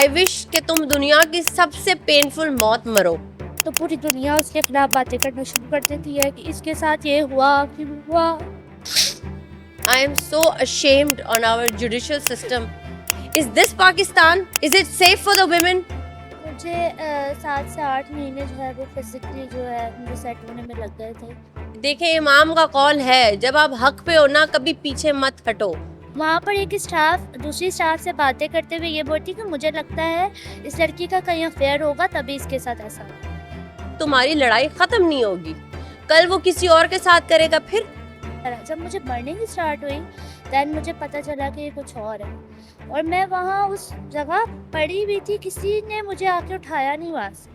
I wish कि तुम दुनिया की सबसे पेनफुल मौत मरो। तो पूरी दुनिया उसके खिलाफ बातें करना शुरू कर देती है कि इसके साथ ये हुआ कि हुआ। I am so ashamed on our judicial system. Is this Pakistan? Is it safe for the women? मुझे 7 से 8 महीने जो है वो फिजिकली जो है मुझे सेट होने में लग गए थे। देखें, इमाम का कौल है, जब आप हक पे हो ना, कभी पीछे मत हटो। वहाँ पर एक स्टाफ दूसरी स्टाफ से बातें करते हुए ये बोलती कि मुझे लगता है इस लड़की का कहीं अफेयर होगा तभी इसके साथ ऐसा हुआ। तुम्हारी लड़ाई खत्म नहीं होगी, कल वो किसी और के साथ करेगा फिर। जब मुझे बर्निंग स्टार्ट हुई दैन मुझे पता चला कि ये कुछ और है और मैं वहाँ उस जगह पड़ी हुई थी, किसी ने मुझे आके उठाया नहीं वहाँ से।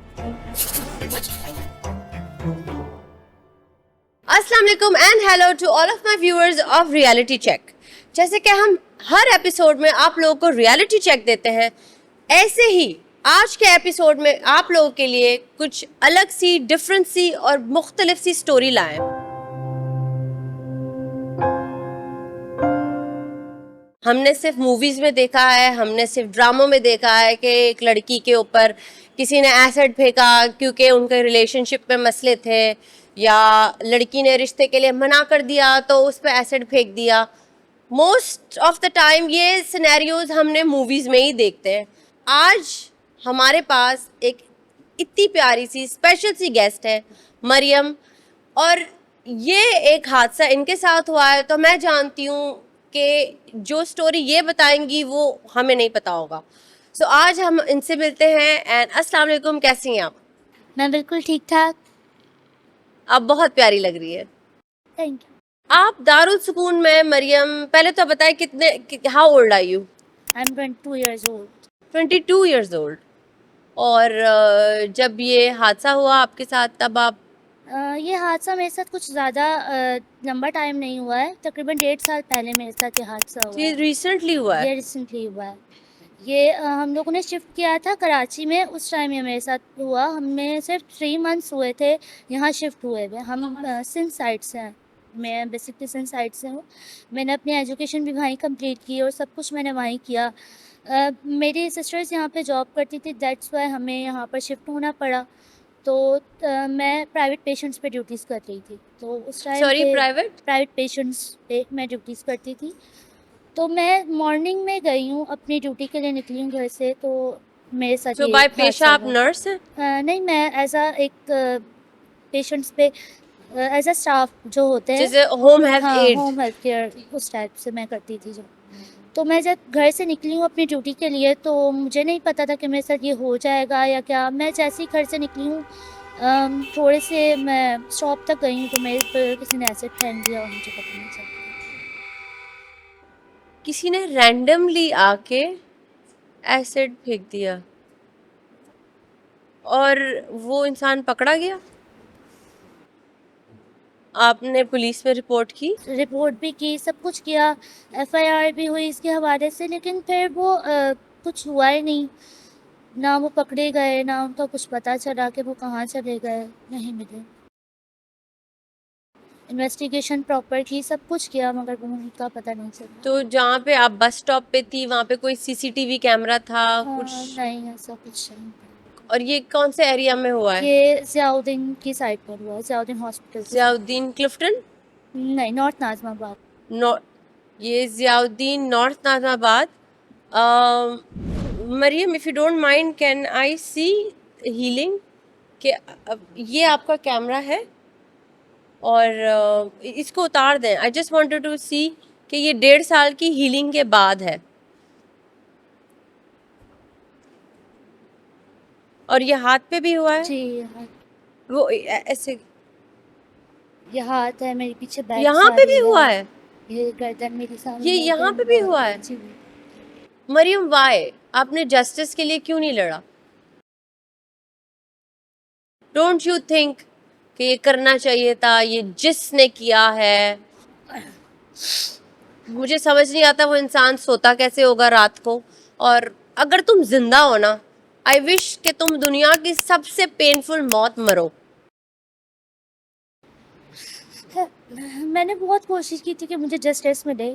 अस्सलाम वालेकुम and hello to all of my viewers of reality check. जैसे कि हम हर एपिसोड में आप लोगों को रियलिटी चेक देते हैं, ऐसे ही आज के एपिसोड में आप लोगों के लिए कुछ अलग सी, डिफरेंट सी और मुख्तलिफ सी स्टोरी लाए। हमने सिर्फ मूवीज में देखा है, हमने सिर्फ ड्रामों में देखा है कि एक लड़की के ऊपर किसी ने एसिड फेंका क्योंकि उनके रिलेशनशिप में मसले थे, या लड़की ने रिश्ते के लिए मना कर दिया तो उस पर एसिड फेंक दिया। मोस्ट ऑफ द टाइम ये सिनेरियोज हमने मूवीज में ही देखते हैं। आज हमारे पास एक इतनी प्यारी सी स्पेशल सी गेस्ट है, मरियम, और ये एक हादसा इनके साथ हुआ है तो मैं जानती हूँ कि जो स्टोरी ये बताएंगी वो हमें नहीं पता होगा। सो आज हम इनसे मिलते हैं। एंड अस्सलाम वालेकुम, कैसी हैं आप? मैं बिल्कुल ठीक ठाक। आप बहुत प्यारी लग रही है। Thank you. आप दारुल सुकून में मरियम, पहले तो बताएं कितने, how old are you? I am 22 years old। 22 years old। और जब ये हादसा हुआ आपके साथ तब आप ये हादसा मेरे साथ कुछ ज़्यादा लंबा टाइम नहीं हुआ है, तकरीबन 1.5 साल पहले मेरे साथ ये हादसा हुआ ये है। रिसेंटली हुआ है? ये रिसेंटली हुआ है। ये हम लोगों ने शिफ्ट किया था कराची में, उस टाइम ये मेरे साथ हुआ। हमें सिर्फ 3 months हुए थे यहाँ शिफ्ट हुए हुए। हम सिंध साइड से हैं, मैं बेसिकली सिंध साइड से हूँ। मैंने अपनी एजुकेशन भी वहीं कंप्लीट की और सब कुछ मैंने वहीं किया। मेरी सिस्टर्स यहाँ पे जॉब करती थी, दैट्स वाई हमें यहाँ पर शिफ्ट होना पड़ा। तो मैं प्राइवेट पेशेंट्स पे ड्यूटीज़ कर रही थी, तो उस टाइम सॉरी, पे प्राइवेट? प्राइवेट पेशेंट्स पे मैं ड्यूटीज़ करती थी। तो मैं मॉर्निंग में गई हूँ, अपनी ड्यूटी के लिए निकली हूँ घर से, तो मेरे साथ जो ये बाय पेशा हादसा आप हुआ। नर्स हैं? नहीं, मैं एज अ एक पेशेंट्स पे एज अ स्टाफ जो होते हैं, जैसे होम हेल्थ हाँ, एड? होम हेल्थ केयर उस टाइप से मैं करती थी जब। तो मैं जब घर से निकली हूँ अपनी ड्यूटी के लिए तो मुझे नहीं पता था कि मेरे साथ ये हो जाएगा या क्या। मैं जैसे ही घर से निकली हूँ थोड़े से मैं शॉप तक गई हूँ तो मेरे पर किसी ने एसिड फेंक दिया और मुझे पता नहीं चला। किसी ने रैंडमली आके एसिड फेंक दिया और वो इंसान पकड़ा गया? आपने पुलिस में रिपोर्ट की? रिपोर्ट भी की, सब कुछ किया, एफआईआर भी हुई इसके हवाले से, लेकिन फिर वो कुछ हुआ ही नहीं। ना वो पकड़े गए, ना उनका कुछ पता चला कि वो कहाँ चले गए, नहीं मिले। इन्वेस्टिगेशन प्रॉपर की, सब कुछ किया, मगर वो उनका पता नहीं चला। तो जहाँ पे आप बस स्टॉप पे थी वहाँ पे कोई सीसीटीवी कैमरा था कुछ? नहीं, ऐसा कुछ नहीं। और ये कौन से एरिया में हुआ है? ये ज़ियाउद्दीन की साइड पर हुआ है, ज़ियाउद्दीन हॉस्पिटल की साइड। जियाउद्दीन क्लिफ्टन? नहीं, नॉर्थ नाज़िमाबाद। नॉ ये Ziauddin north Nazimabad. Maryam, if you don't mind, can I see healing? कि ये आपका कैमरा है और इसको उतार दें। I just wanted to see कि ये 1.5 साल की हीलिंग के बाद है। और ये हाथ पे भी हुआ है? जी, यहाँ वो ऐसे ये हाथ है, मेरे पीछे बैक यहाँ पे भी सारी हुआ है, है? ये गर्दन मेरी सामने ये है, यहाँ पे गर्दन भी हुआ है? जी। मरियम, वाई आपने जस्टिस के लिए क्यों नहीं लड़ा? डोंट यू थिंक कि ये करना चाहिए था? ये जिसने किया है, मुझे समझ नहीं आता वो इंसान सोता कैसे होगा रात को। और अगर तुम जिंदा हो ना, आई विश कि तुम दुनिया की सबसे पेनफुल मौत मरो। मैंने बहुत कोशिश की थी कि मुझे जस्टिस मिले,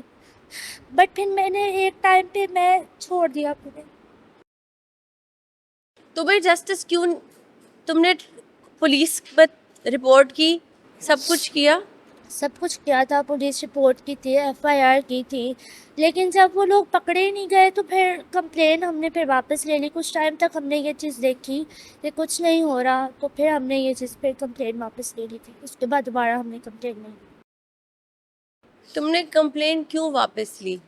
बट फिर मैंने एक टाइम पे मैं छोड़ दिया पूरे। तुम्हें जस्टिस क्यों, तुमने पुलिस में रिपोर्ट की, सब कुछ किया? सब कुछ किया था, पुलिस रिपोर्ट की थी, एफआईआर की थी, लेकिन जब वो लोग पकड़े ही नहीं गए तो फिर कंप्लेन हमने फिर वापस ले ली। कुछ टाइम तक हमने ये चीज़ देखी कि कुछ नहीं हो रहा, तो फिर हमने ये चीज़ फिर कंप्लेन वापस ले ली थी। उसके बाद दोबारा हमने कंप्लेन नहीं ली, तुमने कंप्लेन क्यों वापस ली?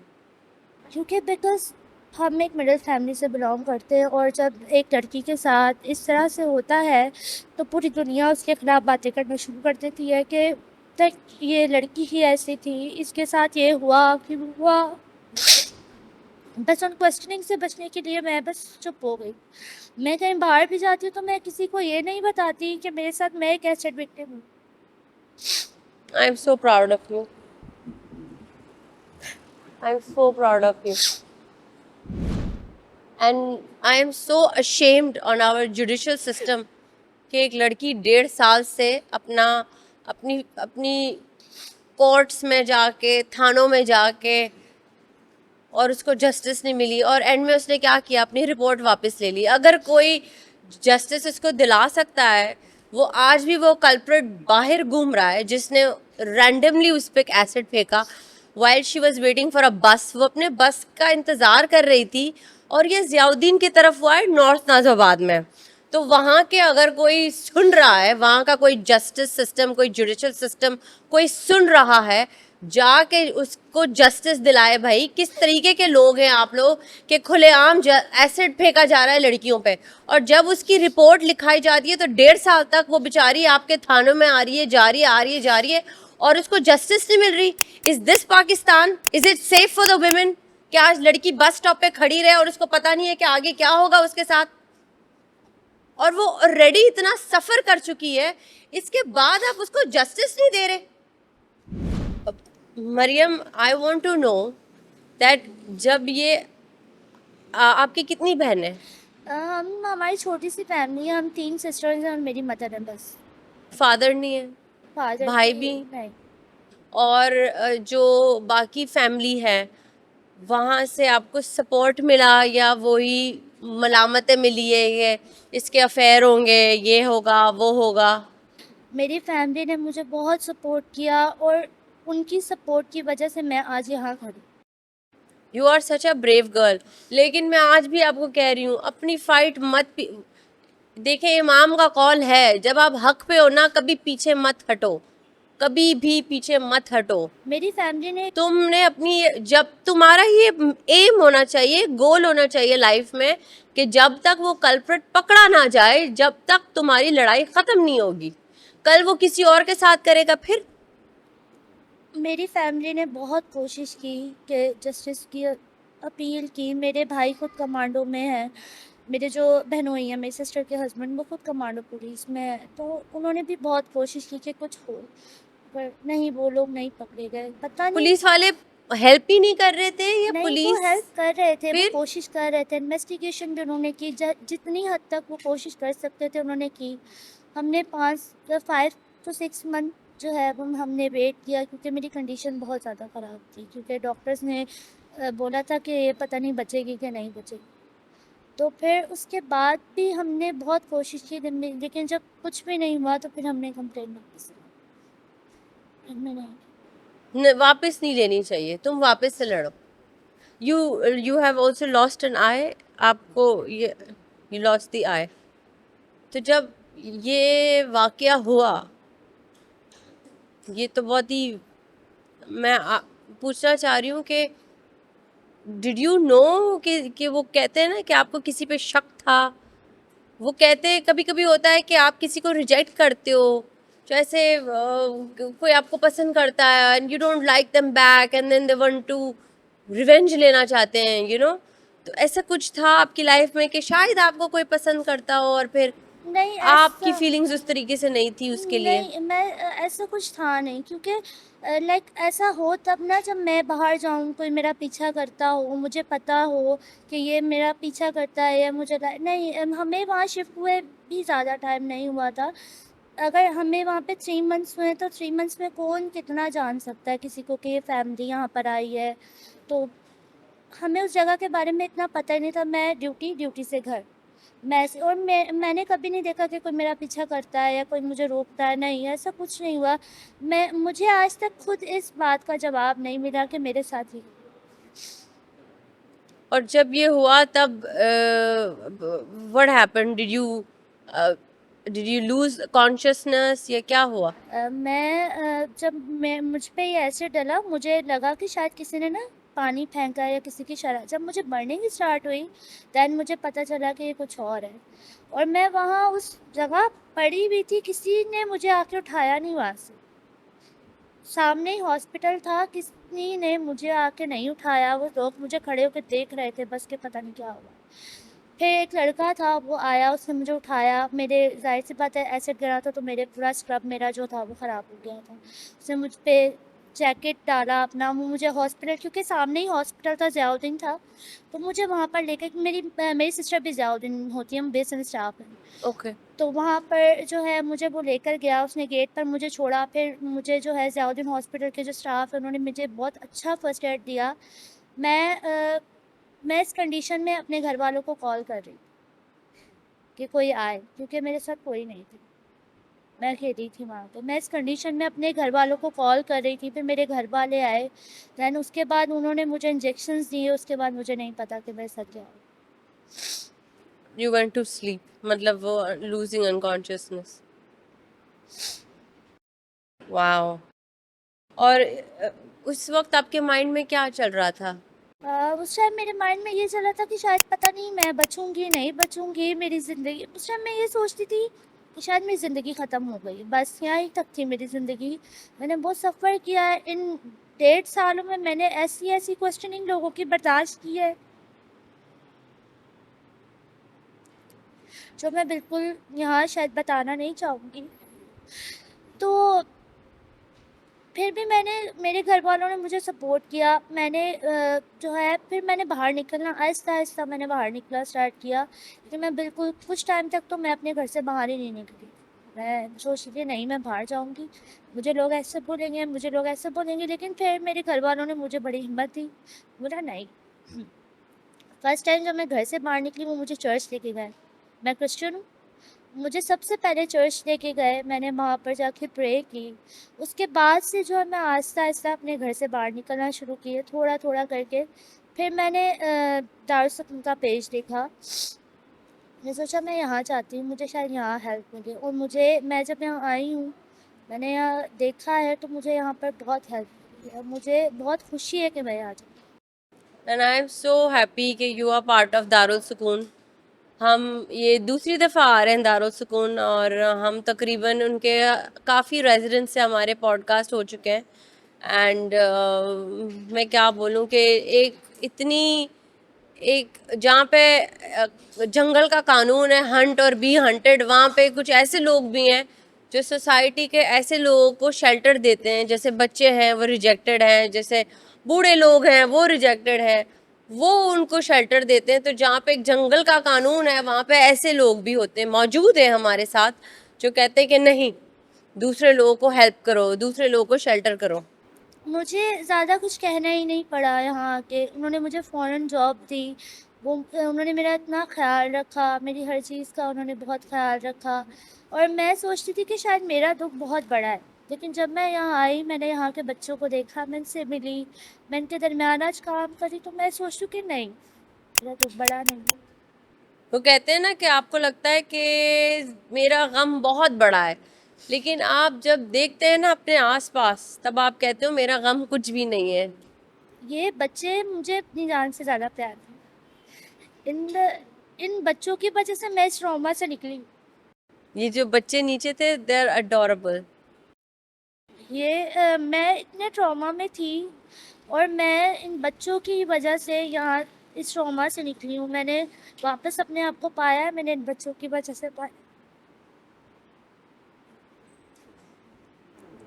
क्योंकि बिकॉज हम एक मिडिल फैमिली से बिलोंग करते हैं, और जब एक लड़की के साथ इस तरह से होता है तो पूरी दुनिया उसके खिलाफ बातें करना शुरू कर देती है कि तक ये लड़की ही ऐसी थी, इसके साथ ये हुआ क्यों हुआ। बस उन क्वेश्चनिंग से बचने के लिए मैं बस चुप हो गई। मैं कहीं बाहर भी जाती हूँ तो मैं किसी को ये नहीं बताती कि मेरे साथ मैं एक एसिड विक्टिम हूँ। I am so proud of you, I am so proud of you, and I am so ashamed on our judicial system कि एक लड़की 1.5 साल से अपनी अपनी कोर्ट्स में जाके, थानों में जाके, और उसको जस्टिस नहीं मिली, और एंड में उसने क्या किया, अपनी रिपोर्ट वापस ले ली। अगर कोई जस्टिस इसको दिला सकता है, वो आज भी वो कल्प्रिट बाहर घूम रहा है जिसने रैंडमली उस पर एसिड फेंका while she was waiting for a बस। वो अपने बस का इंतज़ार कर रही थी, और ये ज़ियाउद्दीन की तरफ हुआ है, नॉर्थ नाज़िबाद में। तो वहाँ के अगर कोई सुन रहा है, वहाँ का कोई जस्टिस सिस्टम, कोई जुडिशल सिस्टम कोई सुन रहा है, जाके उसको जस्टिस दिलाए। भाई किस तरीके के लोग हैं आप लोग कि खुलेआम एसिड फेंका जा रहा है लड़कियों पे, और जब उसकी रिपोर्ट लिखाई जाती है तो 1.5 साल तक वो बेचारी आपके थानों में आ रही है, जा रही है, आ रही है, जा रही है, और उसको जस्टिस नहीं मिल रही। Is this Pakistan? Is it safe for the women कि आज लड़की बस स्टॉप पे खड़ी रहे और उसको पता नहीं है कि आगे क्या होगा उसके साथ, और वो ऑलरेडी इतना सफर कर चुकी है, इसके बाद आप उसको जस्टिस नहीं दे रहे। Maryam, I want to know that जब ये आपकी कितनी बहन है? हम हमारी छोटी सी फैमिली है, हम 3 सिस्टर्स हैं और मेरी मदर है बस। फादर नहीं है? फादर भाई भी? नहीं। और जो बाकी फैमिली है, वहाँ से आपको सपोर्ट मिला या वही मलामतें मिली है ये इसके अफेयर होंगे, ये होगा, वो होगा? मेरी फैमिली ने मुझे बहुत सपोर्ट किया, और उनकी सपोर्ट की वजह से मैं आज यहाँ खड़ी। You are such a brave girl. लेकिन मैं आज भी आपको कह रही हूँ, अपनी फाइट मत देखें, इमाम का कौल है, जब आप हक पे हो ना, कभी पीछे मत हटो, कभी भी पीछे मत हटो। मेरी फैमिली ने तुमने अपनी, जब तुम्हारा ये एम होना चाहिए, गोल होना चाहिए लाइफ में कि जब तक वो कल्प्रिट पकड़ा ना जाए, जब तक तुम्हारी लड़ाई खत्म नहीं होगी। कल वो किसी और के साथ करेगा फिर। मेरी फैमिली ने बहुत कोशिश की कि जस्टिस की अपील की। मेरे भाई खुद कमांडो में है, मेरे जो बहनोई हैं, मेरी सिस्टर के हस्बैंड, वो खुद कमांडो पुलिस में है, तो उन्होंने भी बहुत कोशिश की कि कुछ हो, पर नहीं, वो लोग नहीं पकड़े गए। पता नहीं, पुलिस वाले हेल्प ही नहीं कर रहे थे या नहीं, पुलिस? वो हेल्प कर रहे थे, वो फिर? कोशिश कर रहे थे, इन्वेस्टिगेशन भी उन्होंने की, जितनी हद तक वो कोशिश कर सकते थे उन्होंने की। हमने 5 to 6 मंथ जो है वो हमने वेट किया, क्योंकि मेरी कंडीशन बहुत ज़्यादा ख़राब थी, क्योंकि डॉक्टर्स ने बोला था कि ये पता नहीं बचेगी कि नहीं बचेगी। तो फिर उसके बाद भी हमने बहुत कोशिश की, लेकिन जब कुछ भी नहीं हुआ तो फिर हमने कंप्लेंट वापस ली। हमने नहीं, वापस नहीं लेनी चाहिए, तुम वापस से लड़ो। You have also lost an eye, आपको ये यू लॉस्ट द आई। तो जब ये वाकया हुआ, ये तो बहुत ही, मैं पूछना चाह रही हूँ कि डिड यू नो कि वो कहते हैं ना कि आपको किसी पे शक था। वो कहते हैं कभी कभी होता है कि आप किसी को रिजेक्ट करते हो, जैसे कोई आपको पसंद करता है and you don't like them back, and then they want to revenge लेना चाहते हैं, यू नो। तो ऐसा कुछ था आपकी लाइफ में कि शायद आपको कोई पसंद करता हो और फिर नहीं आपकी ऐसा फीलिंग्स उस तरीके से नहीं थी उसके लिए? नहीं, मैं ऐसा कुछ था नहीं, क्योंकि लाइक ऐसा हो तब ना जब मैं बाहर जाऊँ, कोई मेरा पीछा करता हो, मुझे पता हो कि ये मेरा पीछा करता है, या मुझे नहीं, हमें वहाँ शिफ्ट हुए भी ज़्यादा टाइम नहीं हुआ था। अगर हमें वहाँ पे 3 मंथ्स हुए तो 3 मंथ्स में कौन कितना जान सकता है किसी को कि ये फैमिली यहाँ पर आई है। तो हमें उस जगह के बारे में इतना पता ही नहीं था। मैं ड्यूटी से घर, मैंने कभी नहीं देखा कि कोई मेरा पीछा करता है या कोई मुझे रोकता है, नहीं, ऐसा कुछ नहीं हुआ। मुझे आज तक खुद इस बात का जवाब नहीं मिला कि मेरे साथ ही। और जब ये हुआ तब what happened? Did you lose consciousness या क्या हुआ? जब मैं मुझ पे ये एसिड डला, मुझे लगा कि शायद किसी ने ना पानी फेंका है या किसी की शराब। जब मुझे बर्निंग स्टार्ट हुई दैन मुझे पता चला कि ये कुछ और है। और मैं वहाँ उस जगह पड़ी हुई थी, किसी ने मुझे आके उठाया नहीं वहाँ से। सामने ही हॉस्पिटल था, किसी ने मुझे आके नहीं उठाया। वो लोग मुझे खड़े होकर देख रहे थे बस, के पता नहीं क्या हुआ। फिर एक लड़का था, वो आया, उसने मुझे उठाया। मेरे ज़ाहिर सी बात है एसिड गिरा था तो मेरे पूरा स्क्रब मेरा जो था वो ख़राब हो गया था। उसने मुझ पे जैकेट डाला अपना, वो मुझे हॉस्पिटल, क्योंकि सामने ही हॉस्पिटल था, ज़ियाउद्दीन था, तो मुझे वहाँ पर लेके, मेरी सिस्टर भी ज़ियाउद्दीन होती है, हम बेस एंड स्टाफ हैं। ओके। तो वहाँ पर जो है मुझे वो लेकर गया, उसने गेट पर मुझे छोड़ा। फिर मुझे जो है ज़ियाउद्दीन हॉस्पिटल के जो स्टाफ है उन्होंने मुझे बहुत अच्छा फ़र्स्ट एड दिया। मैं अ, मैं इस कंडीशन में अपने घर वालों को कॉल कर रही कि कोई आए, क्योंकि मेरे साथ कोई नहीं थी, मैं अकेली थी वहाँ पे। मैं इस कंडीशन में अपने घर वालों को कॉल कर रही थी, फिर मेरे घर वाले आए। दैन उसके बाद उन्होंने मुझे इंजेक्शंस दिए, उसके बाद मुझे नहीं पता कि मेरे साथ क्या हुआ। यू वेंट टू स्लीप, मतलब वो लूजिंग अनकॉन्शियसनेस। वाओ। और उस वक्त आपके माइंड में क्या चल रहा था? उस टाइम मेरे माइंड में ये चल रहा था कि शायद पता नहीं मैं बचूंगी नहीं बचूंगी, मेरी ज़िंदगी। उस टाइम मैं ये सोचती थी कि शायद मेरी ज़िंदगी ख़त्म हो गई, बस यहाँ ही तक थी मेरी ज़िंदगी। मैंने बहुत सफ़र किया है इन 1.5 सालों में, मैंने ऐसी ऐसी क्वेश्चनिंग लोगों की बर्दाश्त की है जो मैं बिल्कुल यहाँ शायद बताना नहीं चाहूँगी। तो फिर भी मेरे घर वालों ने मुझे सपोर्ट किया। जो है फिर मैंने बाहर निकलना, आहिस्ता-आहिस्ता मैंने बाहर निकलना स्टार्ट किया। कि मैं बिल्कुल कुछ टाइम तक तो मैं अपने घर से बाहर ही नहीं निकली। मैं सोचती थी नहीं मैं बाहर जाऊँगी, मुझे लोग ऐसे बोलेंगे, मुझे लोग ऐसे बोलेंगे। लेकिन फिर मेरे घर वालों ने मुझे बड़ी हिम्मत दी, बोला नहीं। फर्स्ट टाइम जब मैं घर से बाहर निकली वो मुझे चर्च लेके गए। मैं क्रिश्चियन हूँ। मुझे सबसे पहले चर्च लेके गए, मैंने वहाँ पर जाके प्रे की। उसके बाद से जो है मैं आहिस्ता-आहिस्ता अपने घर से बाहर निकलना शुरू की है, थोड़ा-थोड़ा करके। फिर मैंने दारुल का पेज देखा। मैं सोचा मैं यहाँ चाहती हूँ, मुझे शायद यहाँ हेल्प मिले। और मैं जब यहाँ आई हूँ, मैंने यहाँ देखा है तो मुझे यहाँ पर बहुत हेल्प मिली है। मुझे बहुत खुशी है कि मैं यहाँ जाऊँ। And I am so happy कि you are part of Darul Sukoon. हम ये दूसरी दफ़ा आ रहे हैं दारुल सुकून, और हम तकरीबन उनके काफ़ी रेजिडेंट से हमारे पॉडकास्ट हो चुके हैं। एंड मैं क्या बोलूँ कि एक इतनी एक जहाँ पे जंगल का कानून है, हंट और बी हंटेड, वहाँ पे कुछ ऐसे लोग भी हैं जो सोसाइटी के ऐसे लोगों को शेल्टर देते हैं। जैसे बच्चे हैं वो रिजेक्टेड हैं, जैसे बूढ़े लोग हैं वो रिजेक्टेड हैं, वो उनको शेल्टर देते हैं। तो जहाँ पे एक जंगल का कानून है वहाँ पे ऐसे लोग भी होते हैं, मौजूद हैं हमारे साथ, जो कहते हैं कि नहीं, दूसरे लोगों को हेल्प करो, दूसरे लोगों को शेल्टर करो। मुझे ज़्यादा कुछ कहना ही नहीं पड़ा यहाँ आके। उन्होंने मुझे फ़ौरन जॉब दी। उन्होंने मेरा इतना ख़्याल रखा, मेरी हर चीज़ का उन्होंने बहुत ख़्याल रखा। और मैं सोचती थी कि शायद मेरा दुःख बहुत बड़ा है, लेकिन जब मैं यहाँ आई, मैंने यहाँ के बच्चों को देखा, मैं इनसे मिली, मैं इनके दरमियान आज काम करी, तो मैं सोचती हूँ कि नहीं, मेरा दुःख बड़ा नहीं है। वो कहते हैं ना कि आपको लगता है कि मेरा गम बहुत बड़ा है, लेकिन आप जब देखते हैं ना अपने आसपास, तब आप कहते हो मेरा गम कुछ भी नहीं है। ये बच्चे मुझे अपनी जान से ज़्यादा प्यार हैं। इन बच्चों की वजह से मैं इस ट्रॉमा से निकली। ये जो बच्चे नीचे थे, दे आर अडोरेबल। मैं इतने ट्रॉमा में थी और मैं इन बच्चों की वजह से यहाँ इस ट्रॉमा से निकली हूँ। मैंने वापस अपने आप को पाया है, मैंने इन बच्चों की वजह से पाया।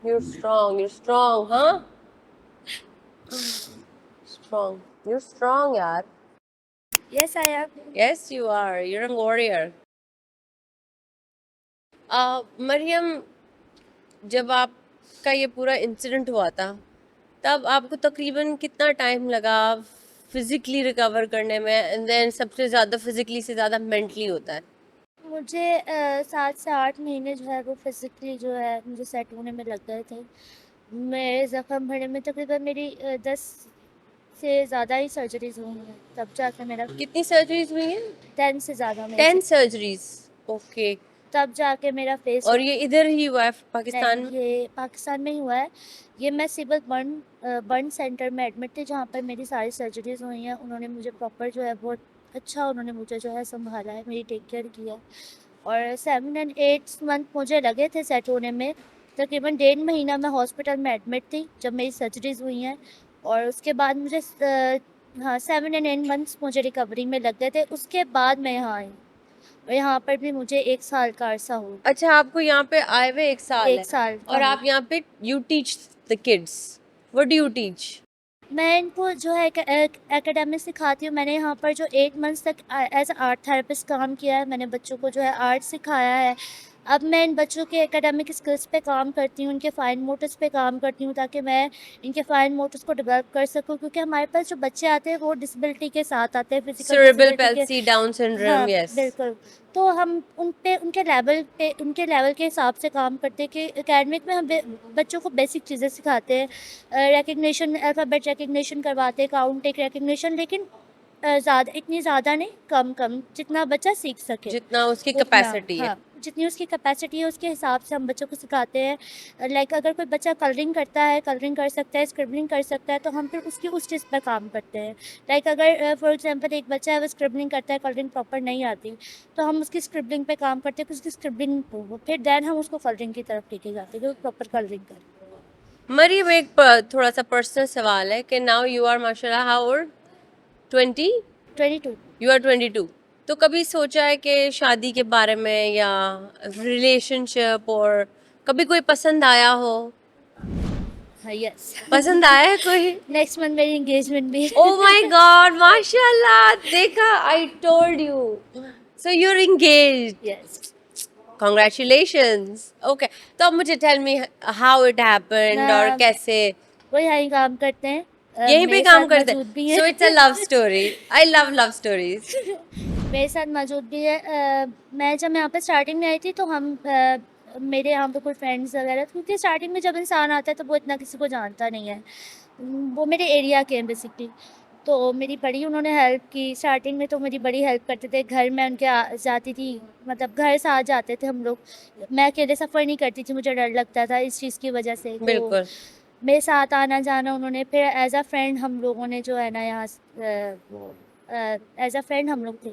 You're strong, huh? Strong. You're strong, यार. Yes I am. Yes, you are. You're a warrior. Maryam, जब आपका ये पूरा इंसिडेंट हुआ था, तब आपको तकरीबन कितना टाइम लगा फिजिकली रिकवर करने में, एंड देन सबसे ज़्यादा फिजिकली से ज़्यादा मेंटली होता है? मुझे 7 से 8 महीने जो है वो फिज़िकली जो है मुझे सेट होने में लग गए थे। मेरे ज़ख्म भरने में तकरीबन मेरी 10 से ज़्यादा ही सर्जरीज़ हुई हैं, तब जाके मेरा कितनी सर्जरीज हुई हैं? 10 से ज़्यादा मेरे 10 सर्जरीज। ओके। तब जाके मेरा फेस और ये इधर ही हुआ है पाकिस्तान में? नहीं, ये पाकिस्तान में ही हुआ है। ये मैं सिविल बर्न सेंटर में एडमिट थी, जहाँ पर मेरी सारी सर्जरीज़ हुई हैं। उन्होंने मुझे प्रॉपर जो है बहुत अच्छा उन्होंने मुझे जो है सँभाला है, मेरी टेक केयर किया है। और 7 एंड 8 मंथ मुझे लगे थे सेट होने में। तकरीबन 1.5 महीना मैं हॉस्पिटल में एडमिट थी जब मेरी सर्जरीज़ हुई हैं, और उसके बाद मुझे 7 एंड 8 मंथ्स मुझे रिकवरी में लग गए थे। उसके बाद मैं यहाँ आई, और यहाँ पर भी मुझे 1 साल का अरसा हो गया। अच्छा, आपको यहाँ पे आए हुए 1 साल 1 है, साल का और हो आप यहाँ पे you teach the kids, what do you teach? मैं इनको जो है एकेडमिक सिखाती हूँ। मैंने यहाँ पर जो 8 मंथ्स तक एज आर्ट थेरेपिस्ट काम किया है। मैंने बच्चों को जो है आर्ट सिखाया है। अब मैं इन बच्चों के एकेडमिक स्किल्स पे काम करती हूँ, उनके फाइन मोटर्स पे काम करती हूँ, ताकि मैं इनके फाइन मोटर्स को डेवलप कर सकूँ, क्योंकि हमारे पास जो बच्चे आते हैं वो डिसेबिलिटी के साथ आते हैं, फिजिकल सेरेब्रल डिसेबिलिटी के। पैल्सी, डाउन सिंड्रोम, हाँ, यस। बिल्कुल। तो हम उनके लेवल के हिसाब से काम करते हैं कि एकेडमिक में हम बच्चों को बेसिक चीज़ें सिखाते हैं, रिकग्निशन, अल्फ़ाबेट रिकग्निशन करवाते हैं, काउंटिंग रिकग्निशन, लेकिन इतनी ज़्यादा नहीं, कम जितना बच्चा सीख सके जितना उसकी उतना। कैपेसिटी है। हाँ, जितनी उसकी कैपेसिटी है उसके हिसाब से हम बच्चों को सिखाते हैं। लाइक अगर कोई बच्चा कलरिंग करता है, कलरिंग कर सकता है, स्क्रिबलिंग कर सकता है, तो हम फिर उसकी उस चीज़ पर काम करते हैं। लाइक अगर फॉर एग्जांपल एक बच्चा है वो स्क्रिबलिंग करता है, कलरिंग प्रॉपर नहीं आती, तो हम उसकी स्क्रिबलिंग पे काम करते हैं कि उसकी स्क्रिबलिंग हो, फिर देन हम उसको कलरिंग की तरफ लेके जाते हैं कि वो प्रॉपर कलरिंग करे। मरियम, एक थोड़ा सा पर्सनल सवाल है कि नाउ यू आर माशाल्लाह हाउ ओल्ड? 20? 22। You are 22। तो कभी सोचा है कि शादी के बारे में, या रिलेशनशिप, और कभी कोई पसंद आया हो? हाँ, यस। पसंद आया है कोई? नेक्स्ट मंथ मेरी एंगेजमेंट भी है। Oh my God, माशाल्लाह, देखा, I told you. So you're engaged. Yes. Congratulations. Okay. तो अब मुझे tell me how it happened और ना, कैसे वही यहीं काम करते हैं। यहीं पे मेरे काम साथ करते मौजूद भी हैं. है। So it's a love story. I love love stories. मेरे साथ मौजूद भी है। मैं जब यहाँ पे स्टार्टिंग में आई थी तो मेरे यहाँ पे कोई फ्रेंड्स वगैरह, क्योंकि स्टार्टिंग में जब इंसान आता है तो वो इतना किसी को जानता नहीं है। वो मेरे एरिया के हैं बेसिकली। तो मेरी बड़ी उन्होंने हेल्प की स्टार्टिंग में, तो मेरी बड़ी हेल्प करते थे। घर में उनके जाती थी, मतलब घर साथ जाते थे हम लोग। मैं अकेले सफ़र नहीं करती थी, मुझे डर लगता था इस चीज़ की वजह से। तो बिल्कुल. मेरे साथ आना जाना उन्होंने, फिर एज अ फ्रेंड हम लोगों ने जो है ना यहाँ एज अ फ्रेंड हम लोग थे।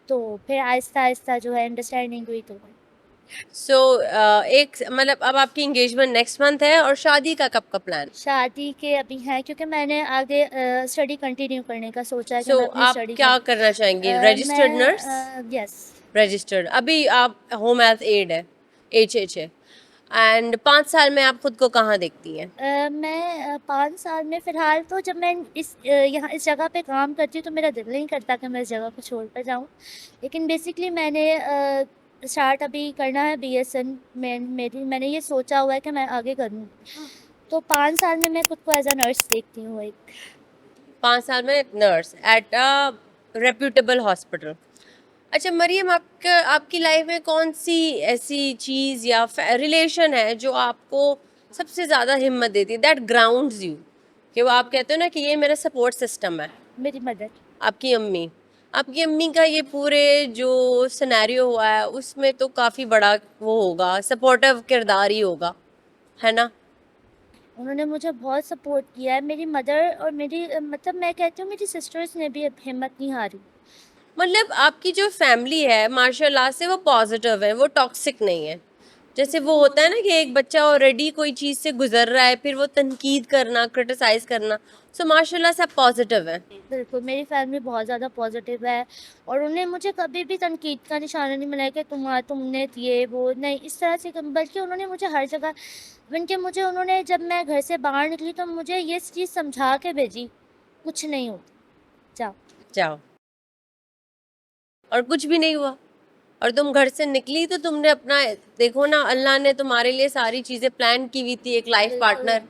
तो फिर आहिस्ता आहिस्ता जो है अंडरस्टैंडिंग हुई। तो So एक मतलब अब आपकी engagement next month है, और शादी का कब का प्लान? शादी के अभी है, क्योंकि मैंने आगे स्टडी कंटिन्यू करने का सोचा है कि So मैं अपनी आप स्टडी क्या करना चाहेंगी? Registered nurse? यस। रजिस्टर्ड. अभी आप होम हेल्थ एड है, HH है, एंड 5 साल में आप खुद को कहाँ देखती हैं? मैं 5 साल में फ़िलहाल तो, जब मैं यहाँ इस जगह पे काम करती हूँ तो मेरा दिल नहीं करता कि मैं इस जगह को छोड़ कर जाऊँ। लेकिन बेसिकली मैंने स्टार्ट अभी करना है BSN में। मैंने ये सोचा हुआ है कि मैं आगे करूँ। तो 5 साल में मैं खुद को एज़ अ नर्स देखती हूँ एक। 5 साल में nurse at a reputable hospital. अच्छा मरियम, आपकी लाइफ में कौन सी ऐसी चीज़ या रिलेशन है जो आपको सबसे ज़्यादा हिम्मत देती है, दैट ग्राउंड्स यू, कि वो आप कहते हो ना कि ये मेरा सपोर्ट सिस्टम है? मेरी मदर। आपकी अम्मी का ये पूरे जो सिनेरियो हुआ है उसमें तो काफ़ी बड़ा वो होगा, सपोर्टिव किरदार ही होगा, है ना? उन्होंने मुझे बहुत सपोर्ट किया है। मेरी मदर और मेरी मतलब मैं कहती हूँ मेरी सिस्टर्स ने भी हिम्मत नहीं हारी। मतलब आपकी जो फैमिली है माशाल्लाह से वो पॉजिटिव है, वो टॉक्सिक नहीं है। जैसे वो होता है ना कि एक बच्चा ऑलरेडी कोई चीज़ से गुजर रहा है, फिर वो तनकीद करना, क्रिटिसाइज करना. सो माशाल्लाह से आप पॉजिटिव है. बिल्कुल, मेरी फैमिली बहुत ज़्यादा पॉजिटिव है, और उन्हें मुझे कभी भी तनकीद का निशाना नहीं मिला है कि तुमने ये वो नहीं, इस तरह से बल्कि उन्होंने मुझे हर जगह, बल्कि मुझे उन्होंने, जब मैं घर से बाहर निकली तो मुझे ये चीज़ समझा के भेजी, कुछ नहीं होता, जाओ। जाओ. और कुछ भी नहीं हुआ, और तुम घर से निकली तो तुमने अपना, देखो ना, अल्लाह ने तुम्हारे लिए सारी चीज़ें प्लान की हुई थी, एक लाइफ पार्टनर,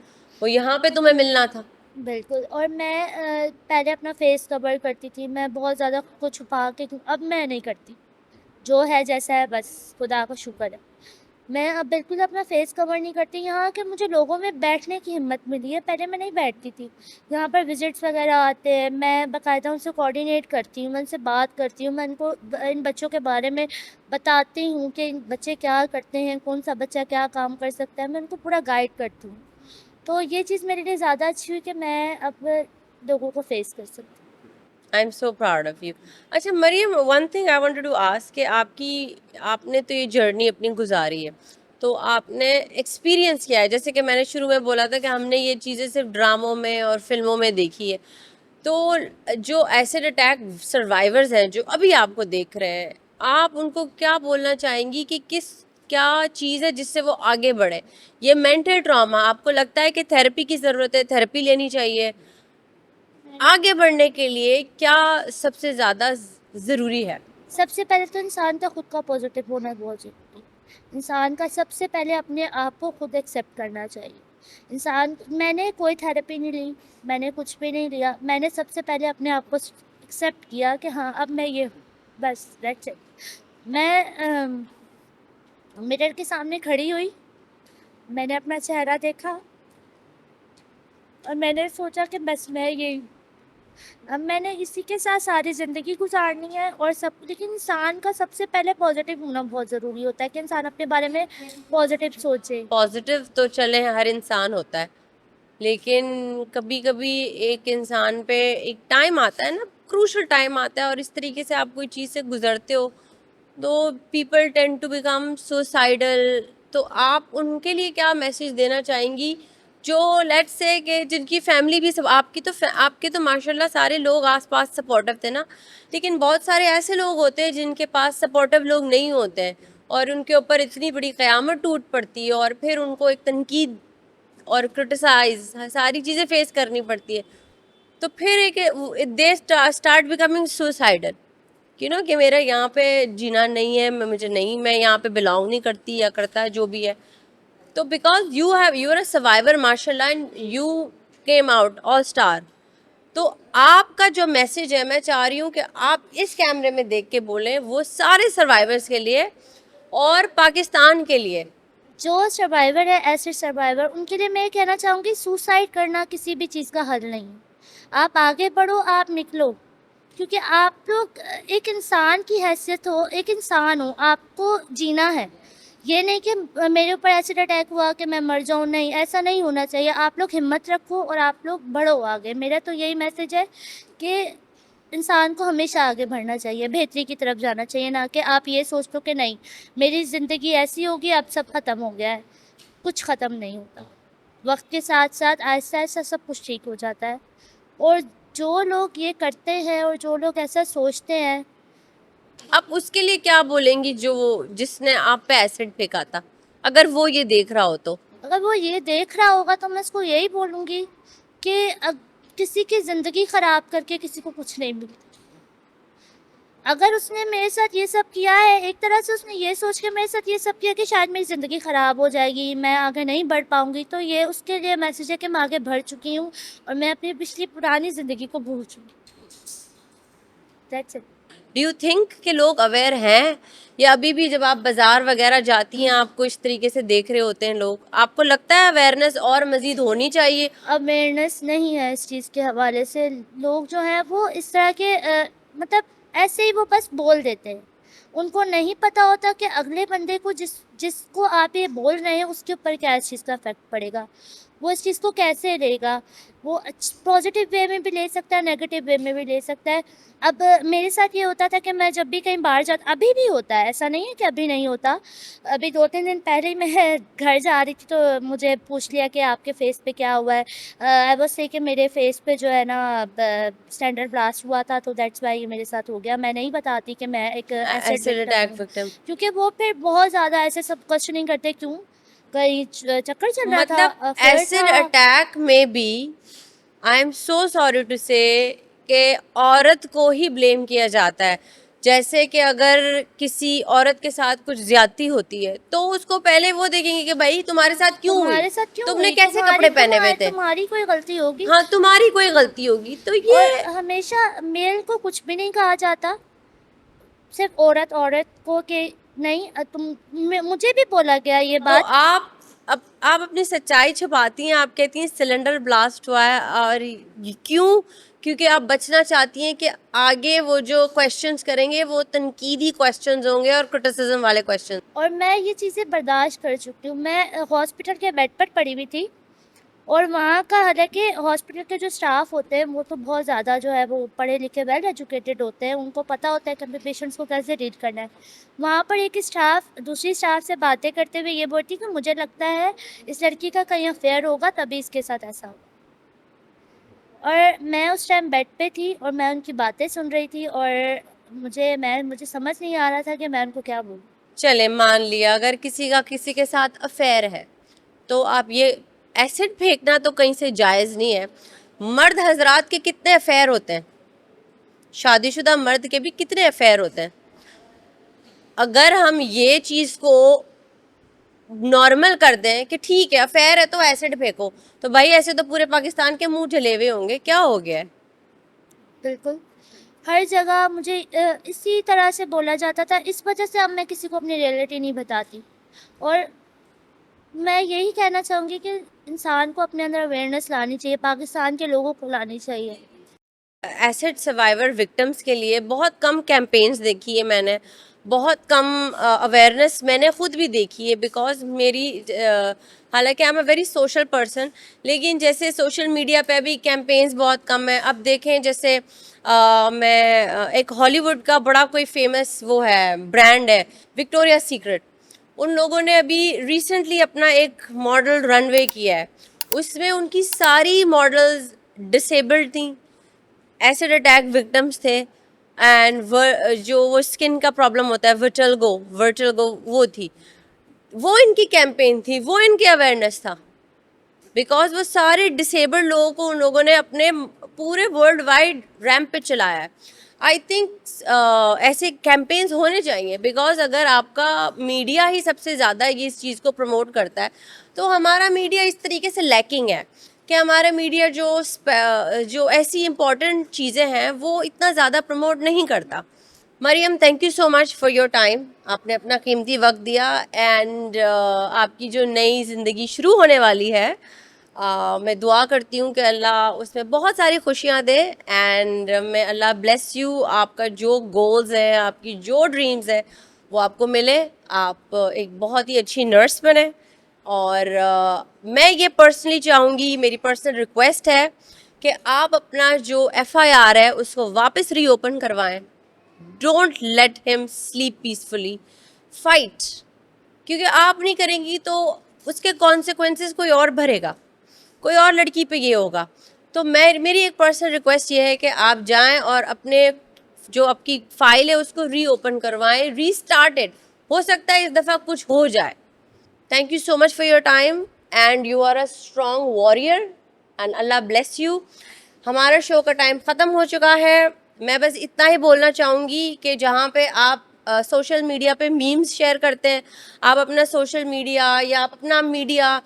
वो यहाँ पे तुम्हें मिलना था. बिल्कुल। और मैं पहले अपना फेस कवर करती थी, मैं बहुत ज़्यादा खुद को छुपा के, अब मैं नहीं करती। जो है जैसा है, बस खुदा का शुक्र है। मैं अब बिल्कुल अपना फेस कवर नहीं करती। यहाँ के मुझे लोगों में बैठने की हिम्मत मिली है, पहले मैं नहीं बैठती थी। यहाँ पर विजिट्स वगैरह आते हैं, मैं बाकायदा उनसे कोऑर्डिनेट करती हूँ, मैं उनसे बात करती हूँ, मैं उनको इन बच्चों के बारे में बताती हूँ कि इन बच्चे क्या करते हैं, कौन सा बच्चा क्या काम कर सकता है, मैं उनको पूरा गाइड करती हूँ। तो ये चीज़ मेरे लिए ज़्यादा अच्छी हुई कि मैं अब लोगों को फेस कर सकती हूँ। I am so proud of you. अच्छा Mariam, one thing I wanted to ask कि आपने तो ये जर्नी अपनी गुजारी है, तो आपने एक्सपीरियंस किया है, जैसे कि मैंने शुरू में बोला था कि हमने ये चीज़ें सिर्फ ड्रामों में और फिल्मों में देखी है। तो जो एसिड अटैक सर्वाइवर्स हैं जो अभी आपको देख रहे हैं, आप उनको क्या बोलना चाहेंगी कि क्या चीज़ है जिससे वो आगे बढ़े? ये मेंटल ट्रॉमा, आपको लगता है कि थेरेपी की ज़रूरत है, थेरेपी लेनी चाहिए? आगे बढ़ने के लिए क्या सबसे ज़्यादा ज़रूरी है? सबसे पहले तो इंसान का खुद का पॉजिटिव होना बहुत ज़रूरी है। इंसान का सबसे पहले अपने आप को खुद एक्सेप्ट करना चाहिए। मैंने कोई थेरेपी नहीं ली, मैंने कुछ भी नहीं लिया। मैंने सबसे पहले अपने आप को एक्सेप्ट किया कि हाँ, अब मैं ये हूँ, बस दैट्स इट। मैं मिरर के सामने खड़ी हुई, मैंने अपना चेहरा देखा और मैंने सोचा कि बस मैं यही हूँ। अब मैंने इसी के साथ सारी ज़िंदगी गुजारनी है और सब। लेकिन इंसान का सबसे पहले पॉजिटिव होना बहुत ज़रूरी होता है कि इंसान अपने बारे में पॉजिटिव सोचे। पॉजिटिव तो चले हर इंसान होता है, लेकिन कभी कभी एक इंसान पे एक टाइम आता है ना, क्रूशल टाइम आता है, और इस तरीके से आप कोई चीज़ से गुजरते हो तो people tend to become suicidal. तो आप उनके लिए क्या मैसेज देना चाहेंगी जो लेट्स से कि जिनकी फैमिली भी सब आपके तो माशाल्लाह सारे लोग आसपास सपोर्टिव थे ना, लेकिन बहुत सारे ऐसे लोग होते हैं जिनके पास सपोर्टिव लोग नहीं होते हैं और उनके ऊपर इतनी बड़ी क़यामत टूट पड़ती है और फिर उनको एक तनकीद और क्रिटिसाइज सारी चीज़ें फेस करनी पड़ती है। तो फिर एक दे स्टार्ट बिकमिंग सुसाइडल, कि मेरा यहाँ पे जीना नहीं है, मैं यहाँ पे बिलोंग नहीं करती या करता है जो भी है। तो because you are a survivor माशाल्लाह and you came out all star. तो आपका जो मैसेज है, मैं चाह रही हूँ कि आप इस कैमरे में देख के बोलें वो सारे सर्वाइवर्स के लिए और पाकिस्तान के लिए। जो सर्वाइवर है, ऐसे सर्वाइवर, उनके लिए मैं ये कहना चाहूँगी, सुसाइड करना किसी भी चीज़ का हल नहीं है। आप आगे बढ़ो, आप निकलो। क्योंकि आप लोग एक इंसान की हैसियत हो, एक इंसान हो, आपको जीना है। ये नहीं कि मेरे ऊपर एसिड अटैक हुआ कि मैं मर जाऊँ, नहीं, ऐसा नहीं होना चाहिए। आप लोग हिम्मत रखो और आप लोग बढ़ो आगे। मेरा तो यही मैसेज है कि इंसान को हमेशा आगे बढ़ना चाहिए, बेहतरी की तरफ जाना चाहिए, ना कि आप ये सोच लो कि नहीं, मेरी ज़िंदगी ऐसी होगी, अब सब ख़त्म हो गया है। कुछ ख़त्म नहीं होता। वक्त के साथ साथ आहिस्ता आहिस्ता सब कुछ ठीक हो जाता है। और जो लोग ये करते हैं और जो लोग ऐसा सोचते हैं, आप उसके लिए क्या बोलेंगी जो जिसने आप पे एसिड फेंका था, अगर वो ये देख रहा हो तो? अगर वो ये देख रहा होगा तो मैं उसको यही बोलूँगी कि किसी की ज़िंदगी ख़राब करके किसी को कुछ नहीं मिलता। अगर उसने मेरे साथ ये सब किया है, एक तरह से उसने ये सोच के मेरे साथ ये सब किया कि शायद मेरी ज़िंदगी ख़राब हो जाएगी, मैं आगे नहीं बढ़ पाऊँगी, तो ये उसके लिए मैसेज है कि मैं आगे बढ़ चुकी हूँ और मैं अपनी पिछली पुरानी ज़िंदगी को भूल चुकी हूँ। That's it. Do you think कि लोग अवेयर हैं, या अभी भी जब आप बाजार वगैरह जाती हैं आपको इस तरीके से देख रहे होते हैं लोग? आपको लगता है अवेयरनेस और मज़ीद होनी चाहिए? अवेयरनेस नहीं है इस चीज़ के हवाले से। लोग जो हैं वो इस तरह के मतलब ऐसे ही वो बस बोल देते हैं। उनको नहीं पता होता कि अगले बंदे को जिसको आप ये बोल रहे हैं उसके ऊपर क्या इस चीज़ का इफ़ेक्ट पड़ेगा। वो इस चीज़ को कैसे लेगा। वो पॉजिटिव वे में भी ले सकता है, नेगेटिव वे में भी ले सकता है। अब मेरे साथ ये होता था कि मैं जब भी कहीं बाहर अभी भी होता है, ऐसा नहीं है कि अभी नहीं होता। अभी 2-3 दिन पहले ही मैं घर जा रही थी तो मुझे पूछ लिया कि आपके फेस पे क्या हुआ है। आई वाज़ से कि मेरे फेस पे जो है ना स्टैंडर्ड ब्लास्ट हुआ था, तो दैट्स व्हाई ये मेरे साथ हो गया। मैं नहीं बताती कि मैं एक एसिड एसिड विक्टिम अटैक हूँ, विक्टिम? क्योंकि वो फिर बहुत ज़्यादा ऐसे सब क्वेश्चनिंग करते, क्यों? कहीं चक्कर चल रहा था, मतलब अफ़ेयर एसिड था। अटैक में भी I am so sorry to say कि औरत को ही ब्लेम किया जाता है। जैसे कि अगर किसी औरत के साथ कुछ ज्यादती होती है तो उसको पहले वो देखेंगे कि भाई तुम्हारे साथ क्यों हुई, तुम्हारे साथ क्यों तुमने हुई? कैसे कपड़े पहने हुए थे, तुम्हारी कोई गलती होगी। हाँ तुम्हारी कोई गलती होगी। तो ये और हमेशा मेल को कुछ भी नहीं कहा जाता, सिर्फ औरत औरत को के नहीं मुझे भी बोला गया ये तो बात। आप अपनी सच्चाई छुपाती हैं, आप कहती हैं सिलेंडर ब्लास्ट हुआ है, और क्यों? क्योंकि आप बचना चाहती हैं कि आगे वो जो क्वेश्चंस करेंगे वो तनकीदी क्वेश्चंस होंगे और क्रिटिसिज्म वाले क्वेश्चन। और मैं ये चीज़ें बर्दाश्त कर चुकी हूँ। मैं हॉस्पिटल के बेड पर पड़ी हुई थी और वहाँ का, हालांकि हॉस्पिटल के जो स्टाफ होते हैं वो तो बहुत ज़्यादा जो है वो पढ़े लिखे वेल एजुकेटेड होते हैं, उनको पता होता है कि अपने पेशेंट्स को कैसे ट्रीट करना है। वहाँ पर एक स्टाफ दूसरी स्टाफ से बातें करते हुए ये बोलती कि मुझे लगता है इस लड़की का कहीं अफेयर होगा तभी इसके साथ ऐसा होगा। और मैं उस टाइम बेड पे थी और मैं उनकी बातें सुन रही थी और मुझे समझ नहीं आ रहा था कि मैं उनको क्या बोलूँ। चले मान लिया अगर किसी का किसी के साथ अफेयर है तो आप ये एसिड फेंकना तो कहीं से जायज़ नहीं है। मर्द हजरात के कितने अफेयर होते हैं, शादीशुदा मर्द के भी कितने अफेयर होते हैं। अगर हम ये चीज़ को नॉर्मल कर दें कि ठीक है अफेयर है तो एसिड फेंको, तो भाई ऐसे तो पूरे पाकिस्तान के मुंह जले हुए होंगे, क्या हो गया है। बिल्कुल, हर जगह मुझे इसी तरह से बोला जाता था, इस वजह से अब मैं किसी को अपनी रियलिटी नहीं बताती। और मैं यही कहना चाहूँगी कि इंसान को अपने अंदर अवेयरनेस लानी चाहिए, पाकिस्तान के लोगों को लानी चाहिए। एसिड सर्वाइवर विक्टिम्स के लिए बहुत कम कैंपेन्स देखी है मैंने, बहुत कम अवेयरनेस मैंने खुद भी देखी है, बिकॉज मेरी हालांकि I am a very social person, लेकिन जैसे सोशल मीडिया पे भी कैंपेन्स बहुत कम है। अब देखें जैसे मैं एक हॉलीवुड का बड़ा कोई फेमस वो है ब्रांड है विक्टोरिया सीक्रेट, उन लोगों ने अभी रिसेंटली अपना एक मॉडल रनवे किया है, उसमें उनकी सारी मॉडल्स डिसेबल्ड थी, एसिड अटैक विक्टिम्स थे, एंड जो वो स्किन का प्रॉब्लम होता है वर्टिगो वो थी, वो इनकी कैंपेन थी, वो इनकी अवेयरनेस था, बिकॉज वो सारे डिसेबल्ड लोगों को उन लोगों ने अपने पूरे वर्ल्ड वाइड रैंप पे चलाया है। आई थिंक ऐसे कैंपेन्स होने चाहिए, बिकॉज अगर आपका मीडिया ही सबसे ज़्यादा ये इस चीज़ को प्रमोट करता है तो हमारा मीडिया इस तरीके से लैकिंग है कि हमारा मीडिया जो ऐसी इम्पॉर्टेंट चीज़ें हैं वो इतना ज़्यादा प्रमोट नहीं करता। Maryam, thank you so much for your time, आपने अपना कीमती वक्त दिया, एंड आपकी जो नई ज़िंदगी शुरू होने वाली है, मैं दुआ करती हूँ कि अल्लाह उसमें बहुत सारी खुशियाँ दे, एंड मैं अल्लाह ब्लेस यू, आपका जो गोल्स हैं, आपकी जो ड्रीम्स हैं वो आपको मिले, आप एक बहुत ही अच्छी नर्स बने। और मैं ये पर्सनली चाहूँगी, मेरी पर्सनल रिक्वेस्ट है कि आप अपना जो FIR है उसको वापस रीओपन करवाएं। Don't let him sleep peacefully, fight, क्योंकि आप नहीं करेंगी तो उसके कॉन्सिक्वेंसेस कोई और भरेगा, कोई और लड़की पे ये होगा। तो मेरी एक पर्सनल रिक्वेस्ट ये है कि आप जाएं और अपने जो आपकी फाइल है उसको रीओपन करवाएं, रीस्टार्ट इट, हो सकता है इस दफ़ा कुछ हो जाए। Thank you so much for your time, and you are a strong warrior, and Allah bless you. हमारा शो का टाइम ख़त्म हो चुका है। मैं बस इतना ही बोलना चाहूँगी कि जहाँ पे आप सोशल मीडिया पे मीम्स शेयर करते हैं, आप अपना सोशल मीडिया या आप अपना मीडिया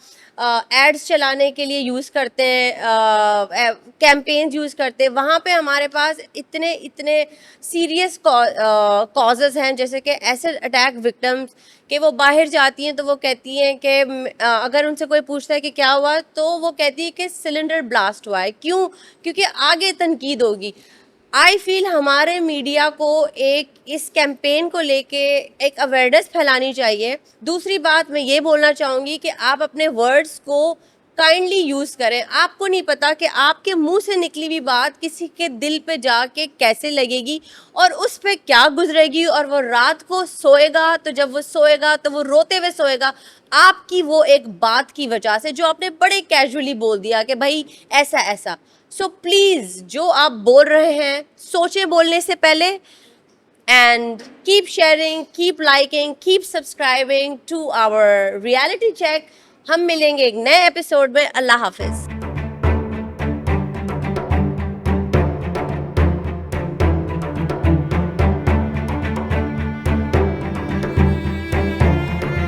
एड्स चलाने के लिए यूज़ करते हैं, कैंपेन्स यूज़ करते हैं, वहाँ पे हमारे पास इतने सीरियस कॉजेज़ हैं, जैसे कि एसिड अटैक विक्टिम्स कि वो बाहर जाती हैं तो वो कहती हैं कि अगर उनसे कोई पूछता है कि क्या हुआ तो वो कहती है कि सिलेंडर ब्लास्ट हुआ है। क्यों? क्योंकि आगे तनकीद होगी। आई फील हमारे मीडिया को एक इस कैंपेन को लेके एक अवेयरनेस फैलानी चाहिए। दूसरी बात मैं ये बोलना चाहूँगी कि आप अपने वर्ड्स को काइंडली यूज़ करें। आपको नहीं पता कि आपके मुंह से निकली हुई बात किसी के दिल पे जाके कैसे लगेगी और उस पे क्या गुजरेगी, और वो रात को सोएगा तो जब वो सोएगा तो वो रोते हुए सोएगा आपकी वो एक बात की वजह से जो आपने बड़े कैजुअली बोल दिया कि भाई ऐसा ऐसा। सो प्लीज़ जो आप बोल रहे हैं सोचें बोलने से पहले, and keep sharing, keep liking, keep subscribing to our reality check. हम मिलेंगे एक नए एपिसोड में। अल्लाह हाफिज़।